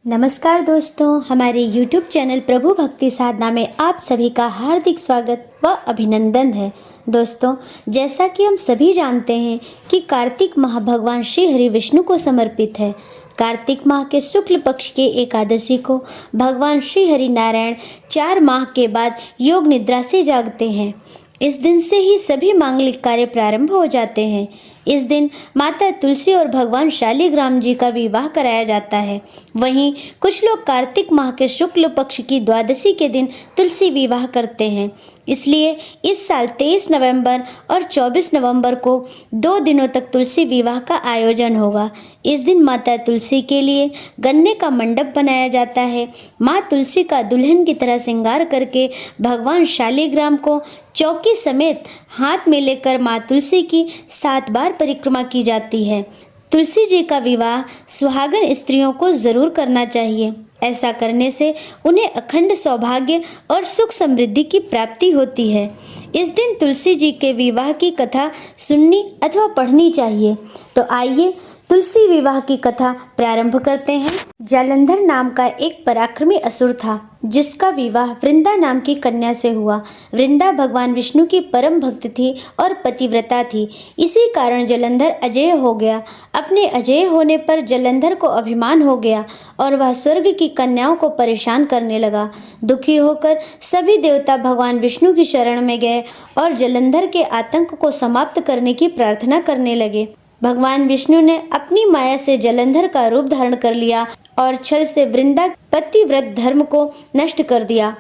नमस्कार दोस्तों, हमारे YouTube चैनल प्रभु भक्ति साधना में आप सभी का हार्दिक स्वागत व अभिनंदन है। दोस्तों, जैसा कि हम सभी जानते हैं कि कार्तिक माह भगवान श्री हरि विष्णु को समर्पित है। कार्तिक माह के शुक्ल पक्ष के एकादशी को भगवान श्री हरि नारायण 4 माह के बाद योग निद्रा से जागते हैं। इस दिन से ही सभी मांगलिक कार्य प्रारंभ हो जाते हैं। इस दिन माता तुलसी और भगवान शालिग्राम जी का विवाह कराया जाता है। वहीं कुछ लोग कार्तिक माह के शुक्ल पक्ष की द्वादशी के दिन तुलसी विवाह करते हैं। इसलिए इस साल 23 नवंबर और 24 नवंबर को 2 दिनों तक तुलसी विवाह का आयोजन होगा। इस दिन माता तुलसी के लिए गन्ने का मंडप बनाया जाता है। माँ तुलसी का दुल्हन की तरह श्रृंगार करके भगवान शालिग्राम को चौकी समेत हाथ में लेकर माँ तुलसी की 7 बार परिक्रमा की जाती है। तुलसी जी का विवाह सुहागन स्त्रियों को जरूर करना चाहिए। ऐसा करने से उन्हें अखंड सौभाग्य और सुख समृद्धि की प्राप्ति होती है। इस दिन तुलसी जी के विवाह की कथा सुननी अथवा पढ़नी चाहिए। तो आइए तुलसी विवाह की कथा प्रारंभ करते हैं। जालंधर नाम का एक पराक्रमी असुर था, जिसका विवाह वृंदा नाम की कन्या से हुआ। वृंदा भगवान विष्णु की परम भक्त थी और पतिव्रता थी। इसी कारण जालंधर अजेय हो गया। अपने अजेय होने पर जालंधर को अभिमान हो गया और वह स्वर्ग की कन्याओं को परेशान करने लगा। दुखी होकर सभी देवता भगवान विष्णु की शरण में गए और जालंधर के आतंक को समाप्त करने की प्रार्थना करने लगे। भगवान विष्णु ने अपनी माया से जालंधर का रूप धारण कर लिया और छल से वृंदा पतिव्रत धर्म को नष्ट कर दिया।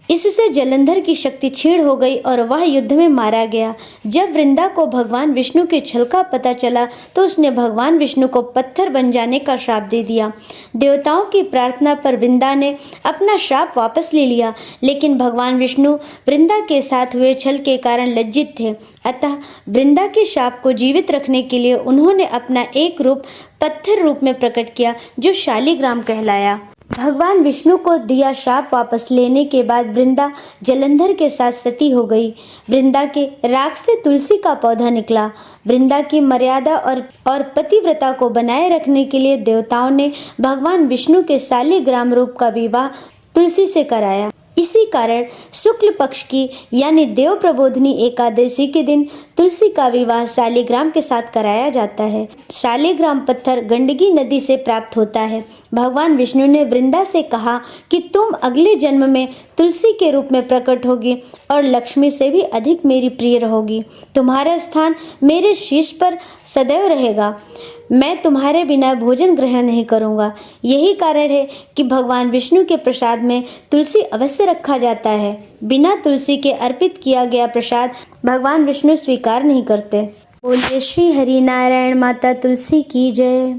इससे जालंधर की शक्ति क्षीण हो गई और वह युद्ध में मारा गया। जब वृंदा को भगवान विष्णु के छल का पता चला तो उसने भगवान विष्णु को पत्थर बन जाने का श्राप दे दिया। देवताओं की प्रार्थना पर वृंदा ने अपना श्राप वापस ले लिया, लेकिन भगवान विष्णु वृंदा के साथ हुए छल के कारण लज्जित थे। अतः वृंदा के श्राप को जीवित रखने के लिए उन्होंने अपना एक रूप पत्थर रूप में प्रकट किया, जो शालिग्राम कहलाया। भगवान विष्णु को दिया श्राप वापस लेने के बाद वृंदा जालंधर के साथ सती हो गई। वृंदा के राख से तुलसी का पौधा निकला। वृंदा की मर्यादा और पतिव्रता को बनाए रखने के लिए देवताओं ने भगवान विष्णु के शालिग्राम रूप का विवाह तुलसी से कराया। इसी कारण शुक्ल पक्ष की यानी देव प्रबोधनी एकादशी के दिन तुलसी का विवाह शालिग्राम के साथ कराया जाता है। शालिग्राम पत्थर गंडकी नदी से प्राप्त होता है। भगवान विष्णु ने वृंदा से कहा कि तुम अगले जन्म में तुलसी के रूप में प्रकट होगी और लक्ष्मी से भी अधिक मेरी प्रिय रहोगी। तुम्हारा स्थान मेरे शीश पर सदैव रहेगा। मैं तुम्हारे बिना भोजन ग्रहण नहीं करूँगा। यही कारण है कि भगवान विष्णु के प्रसाद में तुलसी अवश्य रखा जाता है। बिना तुलसी के अर्पित किया गया प्रसाद भगवान विष्णु स्वीकार नहीं करते। बोलिए श्री हरि नारायण माता तुलसी की जय।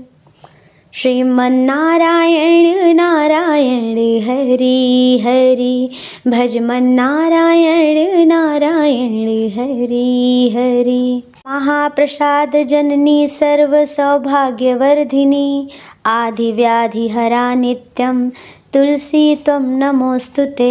श्रीमन्नारायण नारायण हरि हरि, भजमन नारायण नारायण हरि हरि। महाप्रसाद जननी सर्व सौभाग्यवर्धिनी, आदि व्याधि हरा नित्यं तुलसी त्वं नमोस्तुते।